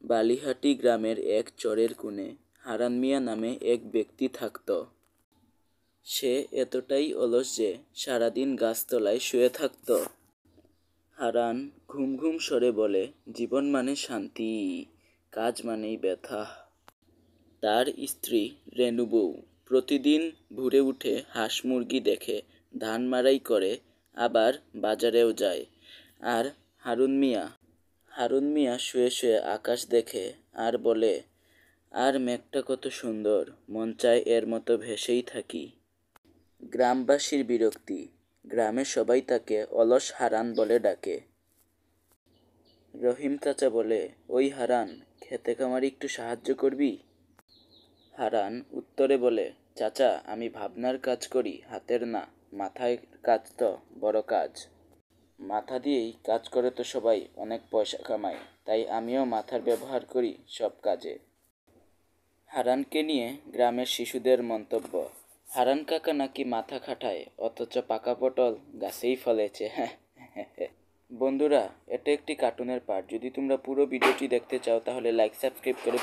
বালিহাটি গ্রামের এক চরের কোণে হারান মিয়া নামে এক ব্যক্তি থাকত। সে এতটাই অলস যে সারাদিন গাছতলায় শুয়ে থাকত। হারান ঘুম ঘুম স্বরে বলে, জীবন মানে শান্তি, কাজ মানেই ব্যথা। তার স্ত্রী রেণু বউ প্রতিদিন ভোরে উঠে হাঁস মুরগি দেখে, ধান মাড়াই করে, আবার বাজারেও যায়। আর হারুন মিয়া শুয়ে শুয়ে আকাশ দেখে আর বলে, আর মেঘটা কত সুন্দর, মন চায় এর মতো ভেসেই থাকি। গ্রামবাসীর বিরক্তি, গ্রামের সবাই তাকে অলস হারান বলে ডাকে। রহিম চাচা বলে, ওই হারান, খেতে খামারে একটু সাহায্য করবি? হারান উত্তরে বলে, চাচা, আমি ভাবনার কাজ করি, হাতের না, মাথায় কাজ তো বড় কাজ। মাথা দিয়েই কাজ করে তো সবাই অনেক পয়সা কামায়, তাই আমিও মাথার ব্যবহার করি সব কাজে। হারানকে নিয়ে গ্রামের শিশুদের মন্তব্য, হারান কাকা নাকি মাথা খাটায়, অথচ পাকা পটল গাছেই ফলেছে। বন্ধুরা, এটা একটি কার্টুনের পার্ট। যদি তোমরা পুরো ভিডিওটি দেখতে চাও তাহলে লাইক সাবস্ক্রাইব করে